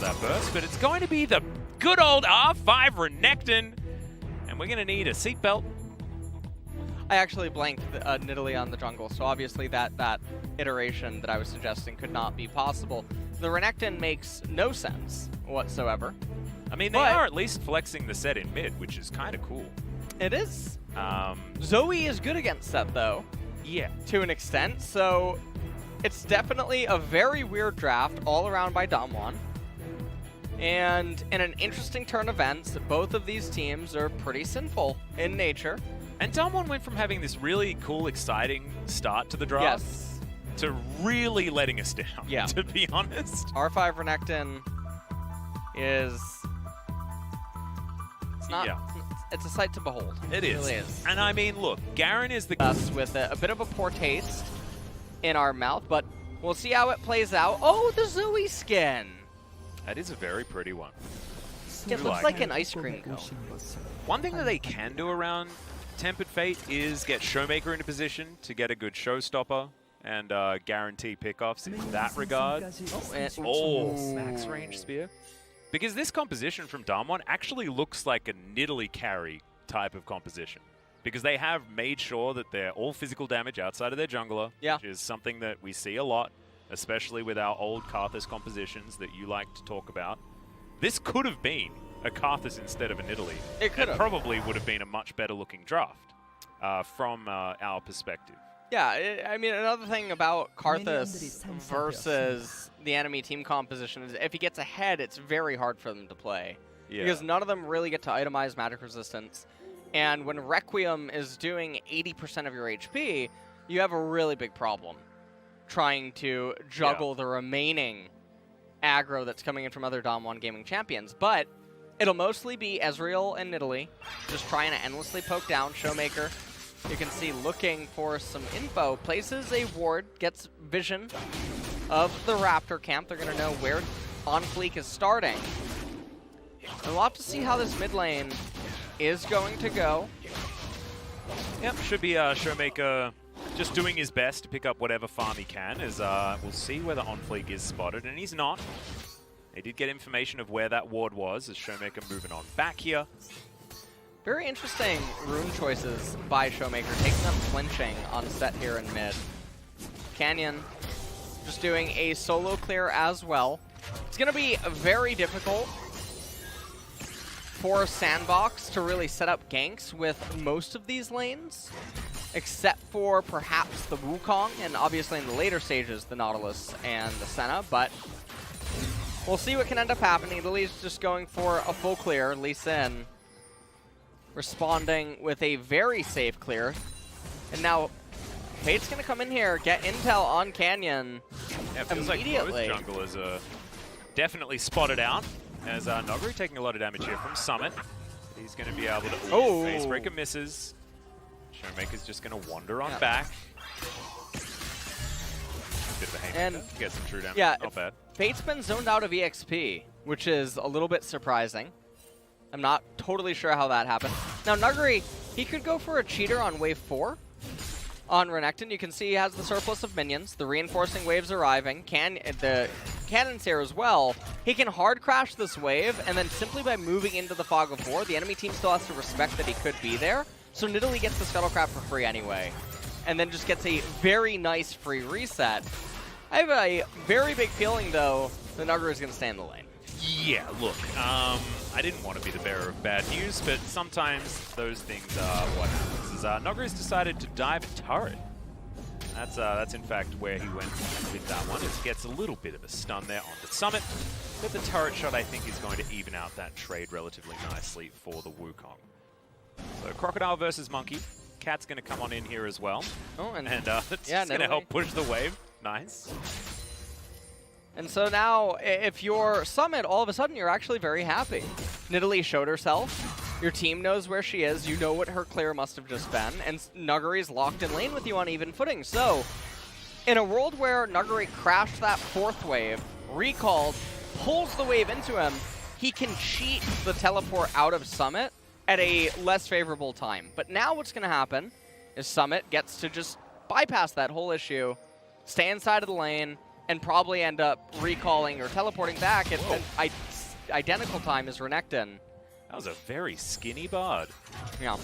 that burst, but it's going to be the good old R5 Renekton, and we're going to need a seatbelt. I actually blanked Nidalee on the jungle, so obviously that iteration that I was suggesting could not be possible. The Renekton makes no sense whatsoever. I mean, they are at least flexing the set in mid, which is kind of cool. It is. Zoe is good against that, though. Yeah. To an extent, so it's definitely a very weird draft all around by Damwon. And in an interesting turn of events, both of these teams are pretty sinful in nature. And Damwon went from having this really cool, exciting start to the draft to really letting us down, to be honest. R5 Renekton is... It's not... It's a sight to behold. It is. Really is. And I mean, look, Garen is the... Us with a bit of a poor taste in our mouth, but we'll see how it plays out. Oh, the Zoe skin! That is a very pretty one. It looks like an ice cream cone. One thing that they can do around Tempered Fate is get Showmaker into position to get a good showstopper and guarantee pickoffs in that regard. Max range spear. Because this composition from Damwon actually looks like a Nidalee carry type of composition. Because they have made sure that they're all physical damage outside of their jungler, which is something that we see a lot, especially with our old Karthus compositions that you like to talk about. This could have been a Karthus instead of a Nidalee. It could have. Probably would have been a much better looking draft from our perspective. Yeah, I mean, another thing about Karthus versus the enemy team composition is if he gets ahead, it's very hard for them to play. Yeah. Because none of them really get to itemize magic resistance. And when Requiem is doing 80% of your HP, you have a really big problem trying to juggle the remaining aggro that's coming in from other Damwon gaming champions. But it'll mostly be Ezreal and Nidalee just trying to endlessly poke down. Showmaker, you can see, looking for some info, places a ward, gets vision of the Raptor camp. They're going to know where On Fleek is starting. And we'll have to see how this mid lane is going to go. Yep, should be Showmaker just doing his best to pick up whatever farm he can, as we'll see whether On Fleek is spotted, and he's not. They did get information of where that ward was, as Showmaker moving on back here. Very interesting rune choices by Showmaker, taking them flinching on set here in mid. Canyon just doing a solo clear as well. It's going to be very difficult for Sandbox to really set up ganks with most of these lanes, except for perhaps the Wukong, and obviously in the later stages, the Nautilus and the Senna, but we'll see what can end up happening. Nidalee's just going for a full clear. Lee Sin responding with a very safe clear. And now Fate's going to come in here, get intel on Canyon immediately. Like both junglers are definitely spotted out, as Noguri taking a lot of damage here from Summit. He's going to be able to... Facebreaker misses. Showmaker's just going to wander on back. Bit of a haymaker. Get some true damage. Not bad. Fate's been zoned out of EXP, which is a little bit surprising. I'm not totally sure how that happened. Now, Nuguri, he could go for a cheater on wave 4 on Renekton. You can see he has the surplus of minions. The reinforcing wave's arriving. The cannon's here as well. He can hard crash this wave, and then simply by moving into the Fog of War, the enemy team still has to respect that he could be there. So Nidalee gets the Scuttlecraft for free anyway, and then just gets a very nice free reset. I have a very big feeling, though, that Nuguri is going to stay in the lane. Yeah, look, I didn't want to be the bearer of bad news, but sometimes those things are what happens. Noguri's decided to dive a turret. That's in fact where he went with that one. It gets a little bit of a stun there on the Summit, but the turret shot, I think, is going to even out that trade relatively nicely for the Wukong. So Crocodile versus Monkey. Cat's going to come on in here as well. Oh, and it's going to help push the wave. Nice. And so now, if you're Summit, all of a sudden you're actually very happy. Nidalee showed herself. Your team knows where she is. You know what her clear must have just been. And Nuguri's locked in lane with you on even footing. So, in a world where Nuguri crashed that 4th wave, recalled, pulls the wave into him, he can cheat the teleport out of Summit at a less favorable time. But now what's going to happen is Summit gets to just bypass that whole issue, stay inside of the lane, and probably end up recalling or teleporting back at an identical time as Renekton. That was a very skinny Bard. Yeah.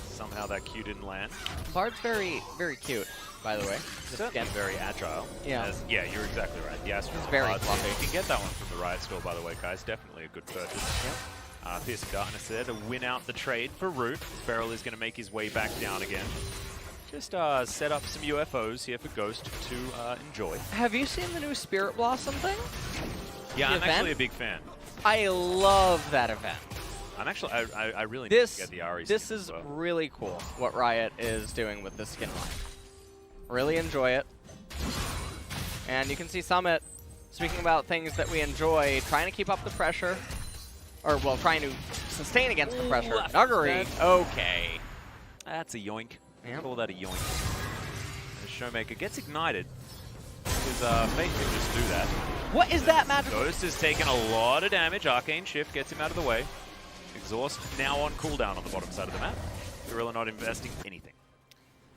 Somehow that Q didn't land. Bard's very, very cute, by the way. Certainly very agile. Yeah. Yeah, you're exactly right. The Astral It's very Bard. fluffy. You can get that one from the Riot Store, by the way, guys. Definitely a good purchase. Yep. Piercing Darkness there to win out the trade for Root. Feral is going to make his way back down again. Just set up some UFOs here for Ghost to enjoy. Have you seen the new Spirit Blossom thing? Yeah, The I'm event? actually a big fan. I love that event. I'm actually, I really need to get the Ari This skin is as well. really cool what Riot is doing with this skin line. Really enjoy it. And you can see Summit, speaking about things that we enjoy, trying to keep up the pressure. Or, well, trying to sustain against the pressure. Nuggery, okay. That's a yoink. Yep. Call that a yoink. And Showmaker gets ignited. Because Fate can just do that. What is that magic? Ghost has taken a lot of damage. Arcane Shift gets him out of the way. Exhaust now on cooldown on the bottom side of the map. Gorilla not investing anything.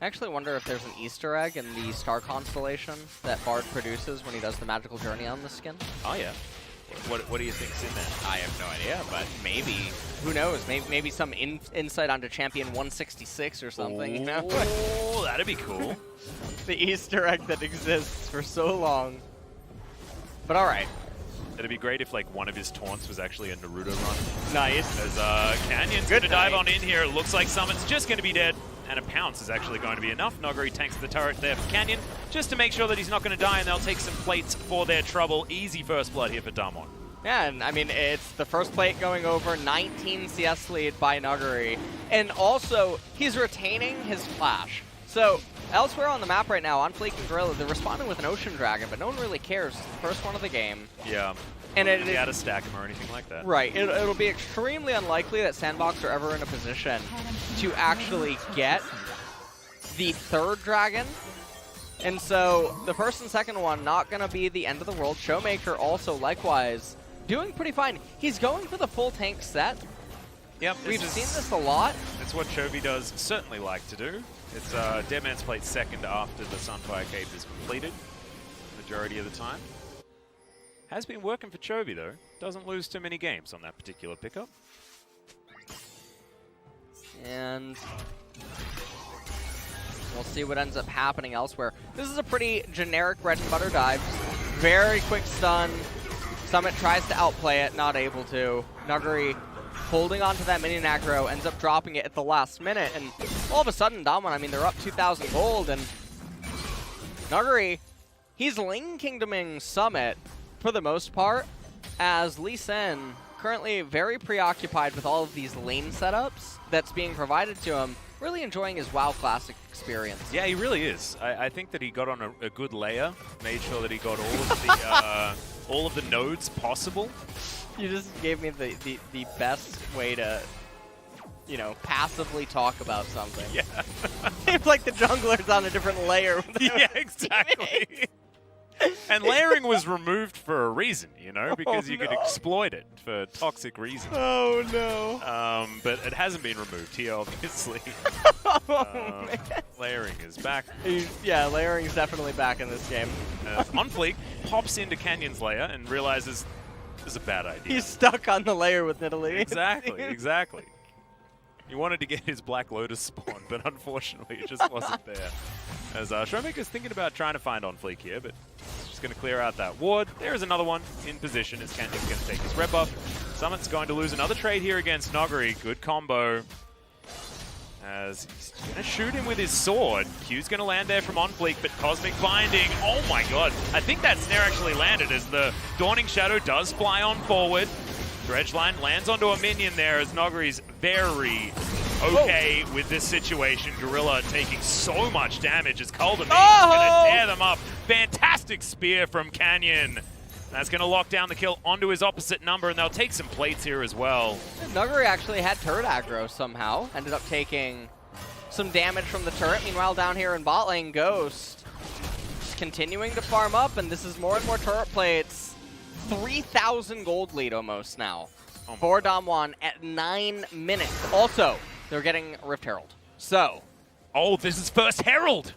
I actually wonder if there's an Easter egg in the star constellation that Bard produces when he does the magical journey on the skin. Oh, yeah. What do you think's in there? I have no idea, but maybe. Who knows? Maybe some insight onto Champion 166 or something, you know? Oh, that'd be cool. The Easter egg that exists for so long. But all right. It'd be great if like one of his taunts was actually a Naruto run. Nice. As Canyon's going to dive on in here. It looks like Summit's just going to be dead. And a pounce is actually going to be enough. Nuggery tanks the turret there for Canyon, just to make sure that he's not going to die, and they'll take some plates for their trouble. Easy first blood here for Damwon. Yeah, and I mean, it's the first plate going over, 19 CS lead by Nuggery. And also, he's retaining his flash. So, elsewhere on the map right now, on Fleek and Gorilla, they're responding with an Ocean Dragon, but no one really cares. It's the first one of the game. Yeah. And it you gotta stack him or anything like that. Right. It'll be extremely unlikely that Sandbox are ever in a position to actually get the third dragon. And so the first and second one not going to be the end of the world. Showmaker also likewise doing pretty fine. He's going for the full tank set. Yep. We've seen this a lot. It's what Chovy does certainly like to do. It's Dead Man's Plate second after the Sunfire Cave is completed, majority of the time. Has been working for Chovy though. Doesn't lose too many games on that particular pickup. And we'll see what ends up happening elsewhere. This is a pretty generic bread and butter dive. Very quick stun. Summit tries to outplay it, not able to. Nuggery holding onto that minion aggro, ends up dropping it at the last minute. And all of a sudden, Damwon, I mean, they're up 2,000 gold. And Nuggery, he's Ling Kingdoming Summit for the most part, as Lee Sin currently very preoccupied with all of these lane setups that's being provided to him, really enjoying his WoW Classic experience. Yeah, he really is. I think that he got on a good layer, made sure that he got all of the nodes possible. You just gave me the best way to, you know, passively talk about something. Yeah. It's like the jungler's on a different layer. Yeah, exactly. And layering was removed for a reason, you know, because you could exploit it for toxic reasons. Oh, no. But it hasn't been removed here, obviously. Man. Layering is back. Yeah, layering is definitely back in this game. On Fleek, pops into Canyon's layer and realizes this is a bad idea. He's stuck on the layer with Nidalee. Exactly, exactly. He wanted to get his Black Lotus spawn, but unfortunately it just wasn't there. As Showmaker's thinking about trying to find on Fleek here, but just going to clear out that ward. There is another one in position as Canyon's going to take his red buff. Summit's going to lose another trade here against Nuggery. Good combo. As he's going to shoot him with his sword. Q's going to land there from on Fleek, but Cosmic Binding. Oh my god. I think that snare actually landed as the Dawning Shadow does fly on forward. Dredgeline lands onto a minion there as Nuggery's very okay with this situation. Gorilla taking so much damage as Culdeme's going to tear them up. Fantastic spear from Canyon. That's going to lock down the kill onto his opposite number, and they'll take some plates here as well. Nuggery actually had turret aggro somehow. Ended up taking some damage from the turret. Meanwhile, down here in bot lane, Ghost just continuing to farm up, and this is more and more turret plates. 3,000 gold lead almost now for Damwon at 9 minutes. Also, they're getting Rift Herald. So. Oh, this is first Herald.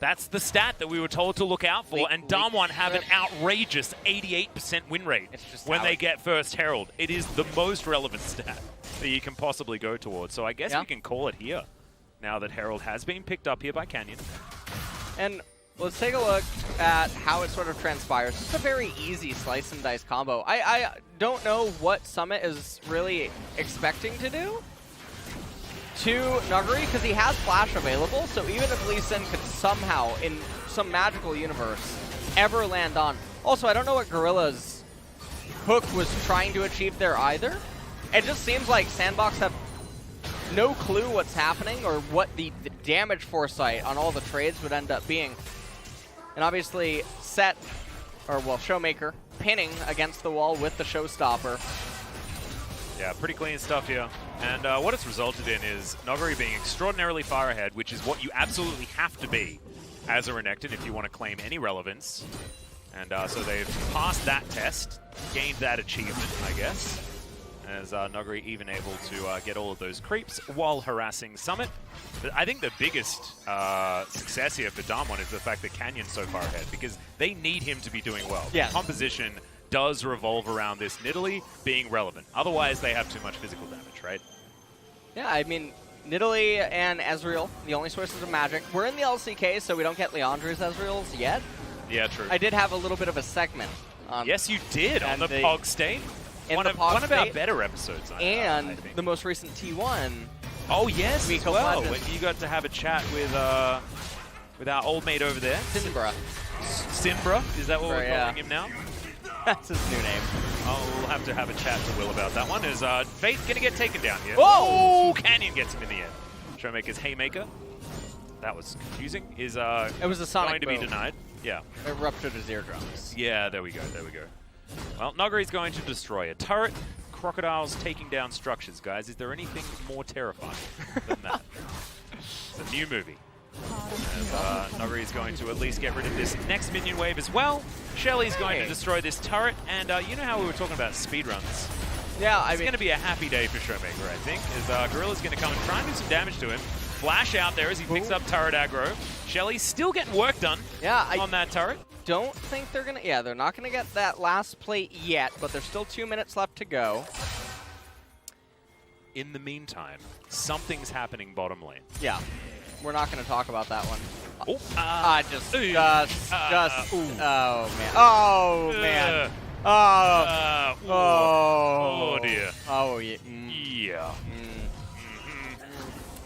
That's the stat that we were told to look out for, and Damwon have an outrageous 88% win rate when they get first Herald. It is the most relevant stat that you can possibly go towards. So I guess we can call it here, now that Herald has been picked up here by Canyon. And let's take a look at how it sort of transpires. It's a very easy slice and dice combo. I don't know what Summit is really expecting to do to Nuguri, because he has Flash available, so even if Lee Sin could somehow, in some magical universe, ever land on. Also, I don't know what Gorilla's hook was trying to achieve there either. It just seems like Sandbox have no clue what's happening or what the damage foresight on all the trades would end up being. And obviously, Showmaker pinning against the wall with the Showstopper. Yeah, pretty clean stuff here. And what it's resulted in is Nuguri being extraordinarily far ahead, which is what you absolutely have to be as a Renekton if you want to claim any relevance. And so they've passed that test, gained that achievement, I guess, as Nuguri even able to get all of those creeps while harassing Summit. But I think the biggest success here for Damwon is the fact that Canyon's so far ahead, because they need him to be doing well. Yeah. The composition does revolve around this Nidalee being relevant. Otherwise, they have too much physical damage, right? Yeah, I mean, Nidalee and Ezreal, the only sources of magic. We're in the LCK, so we don't get Leandra's Ezreals yet. Yeah, true. I did have a little bit of a segment on yes, you did, on the Pog State. One of our better episodes. And I think. the most recent T1. Oh, yes, as well. Legends. When you got to have a chat with our old mate over there. Simbra. Simbra? Is that what we're calling him now? That's his new name. Oh, we'll have to have a chat to Will about that one. Is Fate going to get taken down here? Whoa! Oh, Canyon gets him in the end. Showmaker's Haymaker. That was confusing. Is it was a sonic going to boom. be denied. Yeah. It ruptured his eardrums. Yeah, there we go, there we go. Well, Nuguri's going to destroy a turret. Crocodiles taking down structures, guys. Is there anything more terrifying than that? It's a new movie. As Nuguri is going to at least get rid of this next minion wave as well. Shelly's going to destroy this turret, and you know how we were talking about speedruns? Yeah, it's going to be a happy day for Showmaker, I think, as Gorilla's going to come and try and do some damage to him. Flash out there as he picks up turret aggro. Shelly's still getting work done on that turret. Don't think they're going to... Yeah, they're not going to get that last plate yet, but there's still 2 minutes left to go. In the meantime, something's happening bottom lane. Yeah. We're not going to talk about that one. Oh, oh, man. Oh, man. Oh, dear. Oh, yeah. Yeah.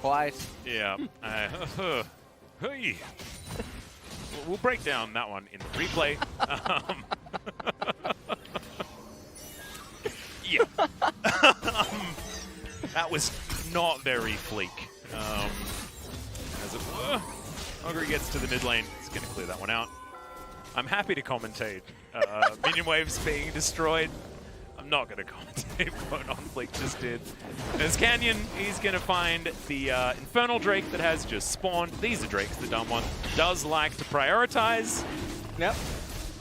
Twice. Yeah. We'll break down that one in the replay. Yeah. That was not very fleek. As it were. Nuguri gets to the mid lane. He's going to clear that one out. I'm happy to commentate minion waves being destroyed. I'm not going to commentate what OnFleek just did. As Canyon, he's going to find the Infernal Drake that has just spawned. These are Drakes that Damwon does like to prioritize. Yep.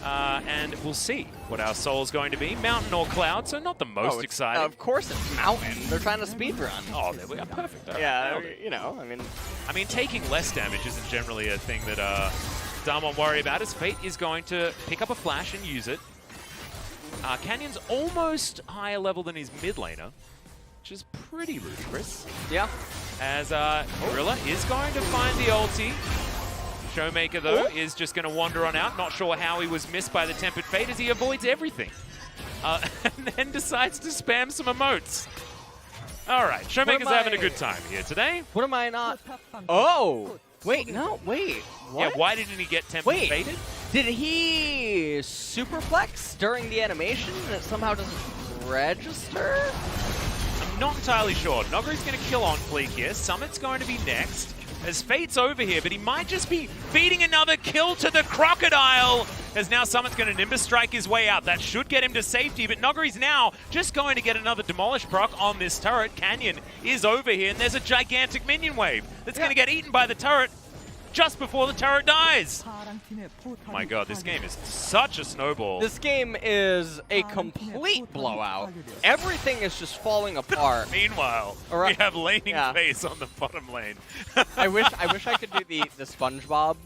And we'll see what our soul's going to be. Mountain or Cloud, so not the most exciting. Of course it's Mountain. They're trying to speedrun. Oh, there we are. Perfect. Yeah, you know, I mean, taking less damage isn't generally a thing that Damwon worry about, as Fate is going to pick up a flash and use it. Canyon's almost higher level than his mid laner, which is pretty ludicrous. Yeah. As Gorilla is going to find the ulti. Showmaker, though, is just going to wander on out. Not sure how he was missed by the Tempered Fate, as he avoids everything. And then decides to spam some emotes. All right, Showmaker's having a good time here today. What am I not? Oh! Wait, no, wait. What? Yeah, why didn't he get Tempered Fated? Did he superplex during the animation and it somehow doesn't register? I'm not entirely sure. Nuguri's going to kill OnFleek here. Summit's going to be next. As Fate's over here, but he might just be feeding another kill to the Crocodile. As now Summit's going to Nimbus Strike his way out. That should get him to safety, but Nuguri's now just going to get another Demolish proc on this turret. Canyon is over here, and there's a gigantic minion wave that's going to get eaten by the turret just before the turret dies. Oh my god, this game is such a snowball. This game is a complete blowout. Everything is just falling apart. Meanwhile, we have laning phase on the bottom lane. I wish I could do the SpongeBob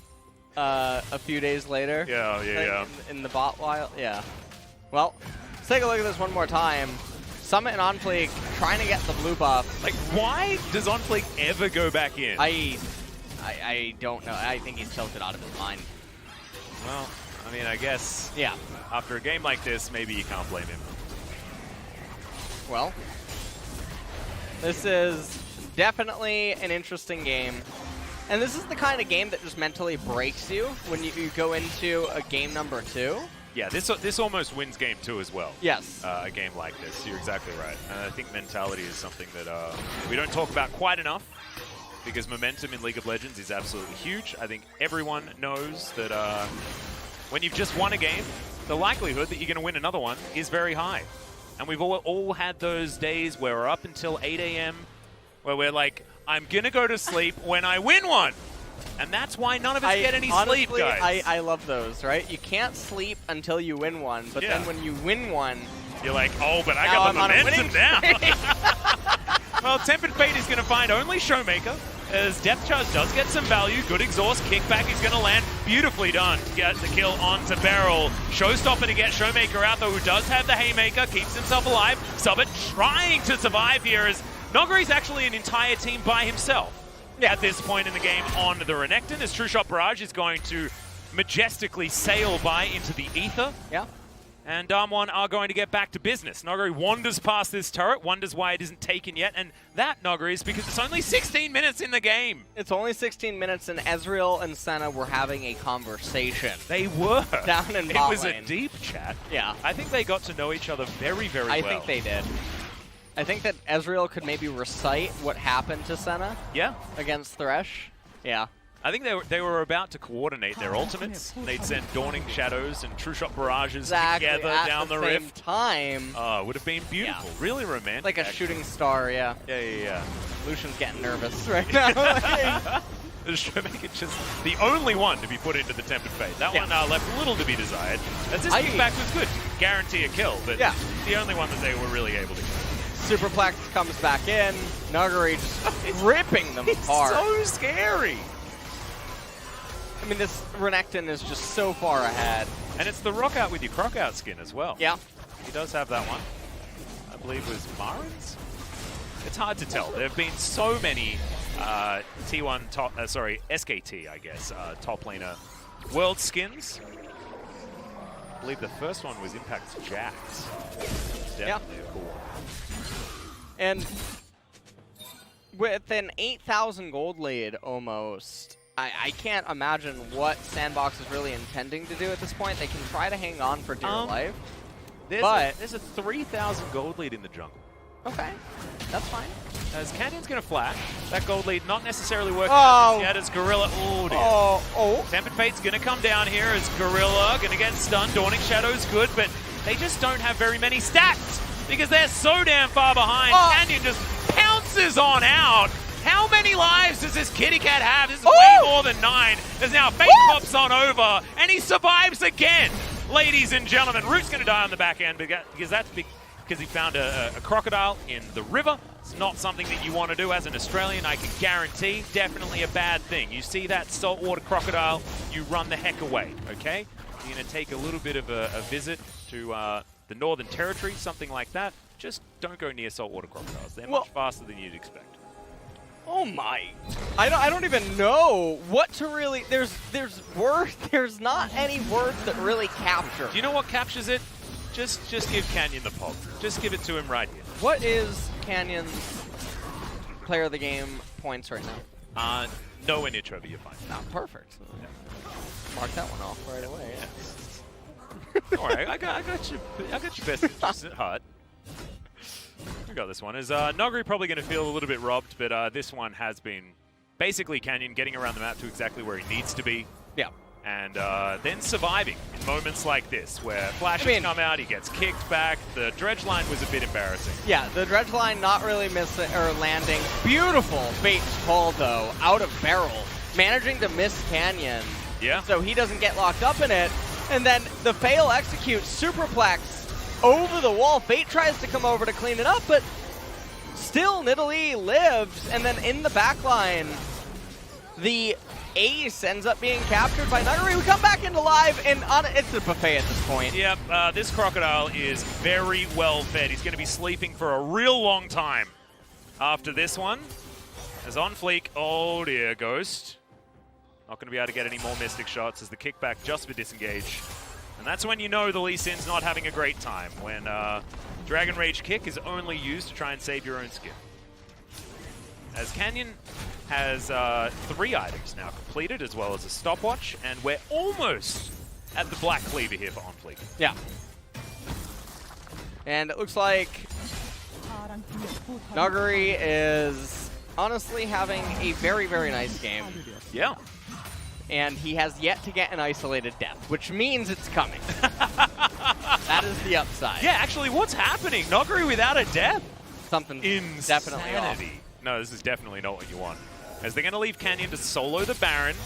a few days later. Yeah. In the bot while. Yeah. Well, let's take a look at this one more time. Summit and OnFleek trying to get the blue buff. Like, why does OnFleek ever go back in? I don't know. I think he's tilted out of his mind. Well, I mean, I guess. Yeah. After a game like this, maybe you can't blame him. Well, this is definitely an interesting game. And this is the kind of game that just mentally breaks you when you go into a game number 2. Yeah, this almost wins game 2 as well. Yes. A game like this. You're exactly right. And I think mentality is something that we don't talk about quite enough, because momentum in League of Legends is absolutely huge. I think everyone knows that when you've just won a game, the likelihood that you're going to win another one is very high. And we've all had those days where we're up until 8 a.m. where we're like, I'm going to go to sleep when I win one. And that's why none of us get any honestly, sleep, guys. I love those, right? You can't sleep until you win one, but then when you win one, you're like, oh, but I got the momentum now. Well, Tempered Fate is going to find only Showmaker, as Depth Charge does get some value. Good exhaust kickback is going to land. Beautifully done to get the kill onto Beryl. Showstopper to get Showmaker out, though, who does have the Haymaker, keeps himself alive. Subbit trying to survive here, as Nogari's actually an entire team by himself. At this point in the game on the Renekton, as True Shot Barrage is going to majestically sail by into the ether. Yeah. And Damwon are going to get back to business. Nogari wanders past this turret, wonders why it isn't taken yet, and that, Nogari, is because it's only 16 minutes in the game. It's only 16 minutes, and Ezreal and Senna were having a conversation. They were. Down in bot It was lane. a deep chat. Yeah. I think they got to know each other very, very well. I think they did. I think that Ezreal could maybe recite what happened to Senna. Yeah. Against Thresh. Yeah. I think they were about to coordinate their ultimates. They'd send Dawning Shadows and True Shot Barrages together down the rift. Time. Oh, it would have been beautiful. Yeah. Really romantic. Like a shooting star, yeah. Yeah. Lucian's getting nervous right now. The Showmaker just the only one to be put into the Tempered Fate. That one left a little to be desired. As this kickback was good. Guarantee a kill, but the only one that they were really able to kill. Superplex comes back in. Nuggery just ripping them apart. So scary. I mean, this Renekton is just so far ahead. And it's the rock out with your croc out skin as well. Yeah. He does have that one. I believe it was Marin's? It's hard to tell. There have been so many T1 top, SKT, I guess, top laner world skins. I believe the first one was Impact's Jax. Definitely a cool one. And with an 8,000 gold lead almost, I can't imagine what Sandbox is really intending to do at this point. They can try to hang on for dear life. There's a 3,000 gold lead in the jungle. Okay, that's fine. As Canyon's going to flash, that gold lead not necessarily working yet as Gorilla. Oh, dear. Tempered Fate's going to come down here as Gorilla going to get stunned. Dawning Shadow's good, but they just don't have very many stats because they're so damn far behind. Canyon just pounces on out. How many lives does this kitty cat have? This is way more than 9. As now Fate pops on over, and he survives again. Ladies and gentlemen, Root's going to die on the back end because that's because he found a crocodile in the river. It's not something that you want to do as an Australian, I can guarantee. Definitely a bad thing. You see that saltwater crocodile, you run the heck away, okay? You're going to take a little bit of a visit to the Northern Territory, something like that. Just don't go near saltwater crocodiles. They're much faster than you'd expect. Oh my! I don't even know what to really. There's not any words that really capture. Do you know what captures it? Just give Canyon the pop. Just give it to him right here. What is Canyon's player of the game points right now? Nowhere near Trevor, you're fine. Perfect. Yeah. Mark that one off right away. Yeah. All right, I got your best interests at heart. We got this one. Is Nogari probably going to feel a little bit robbed, but this one has been basically Canyon getting around the map to exactly where he needs to be. Yeah. And then surviving in moments like this, where flashes come out, he gets kicked back. The dredge line was a bit embarrassing. Yeah, the dredge line not really missing or landing. Beautiful Fate's call though, out of barrel, managing to miss Canyon. Yeah. So he doesn't get locked up in it, and then the fail execute superplex over the wall. Fate tries to come over to clean it up, but still Nidalee lives, and then in the back line, the Ace ends up being captured by Nuggery. We come back into live, and it's a buffet at this point. Yep, this Crocodile is very well fed. He's going to be sleeping for a real long time after this one. As on fleek, oh dear, Ghost. Not going to be able to get any more Mystic shots as the kickback just for disengage. And that's when you know the Lee Sin's not having a great time, when Dragon Rage Kick is only used to try and save your own skin. As Canyon has 3 items now completed, as well as a stopwatch, and we're almost at the Black Cleaver here for On Fleek. Yeah. And it looks like Nuggery is honestly having a very, very nice game. Yeah. And he has yet to get an isolated death, which means it's coming. That is the upside. Yeah, actually, what's happening? Nuggery without a death? Something's Insanity. definitely off. No, this is definitely not what you want. As they're going to leave Canyon to solo the Baron.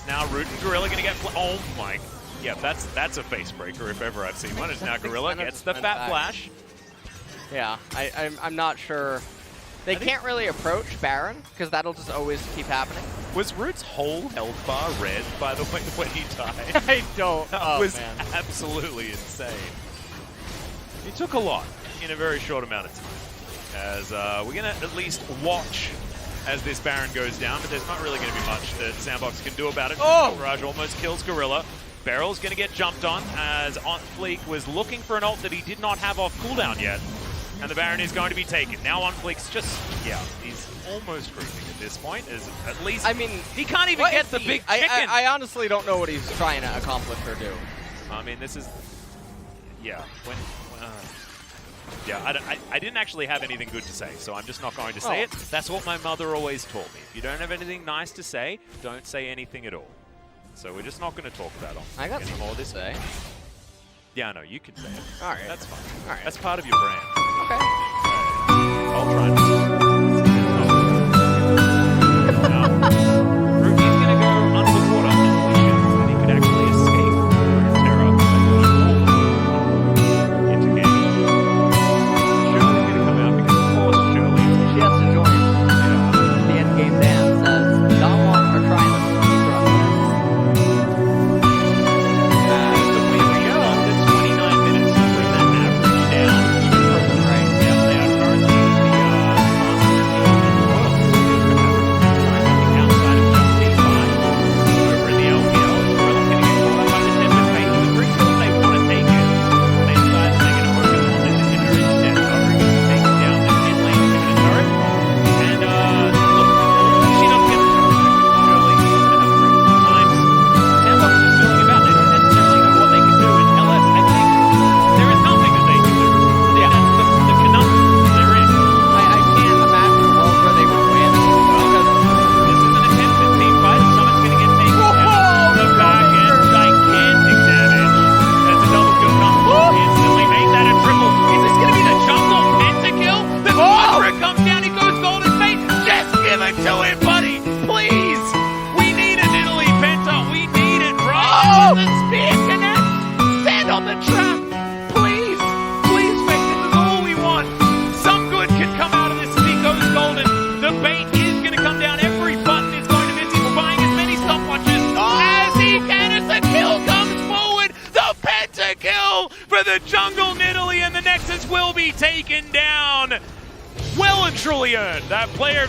Now Root and Gorilla going to get... Oh my... Yeah, that's a face breaker if ever I've seen one. It's now Gorilla gets the Fat Flash. Yeah, I'm not sure. They can't really approach Baron, because that'll just always keep happening. Was Root's whole health bar red, by the way, when he died? I don't. That was absolutely insane. He took a lot in a very short amount of time. As we're going to at least watch as this Baron goes down, but there's not really going to be much that Sandbox can do about it. Oh! Raj almost kills Gorilla. Barrel's going to get jumped on, as On Fleek was looking for an ult that he did not have off cooldown yet. And the Baron is going to be taken. Now On Fleek's just, yeah, he's almost creeping at this point. Is at least, I mean, he can't even get the big chicken. I honestly don't know what he's trying to accomplish or do. I mean, this is, yeah, I didn't actually have anything good to say, so I'm just not going to say it. That's what my mother always taught me. If you don't have anything nice to say, don't say anything at all. So we're just not going to talk about it. I got some more to say. Yeah, no, you can say it. All right. That's fine. All right. That's part of your brand. Okay. I'll try not Root is going to go underwater and he could actually escape Terra into game. Shirley's going to come out because, of course, Shirley... She has to join the end game dance as Damwon are trying to the jungle Nidalee, and the Nexus will be taken down. Well and truly earned. That player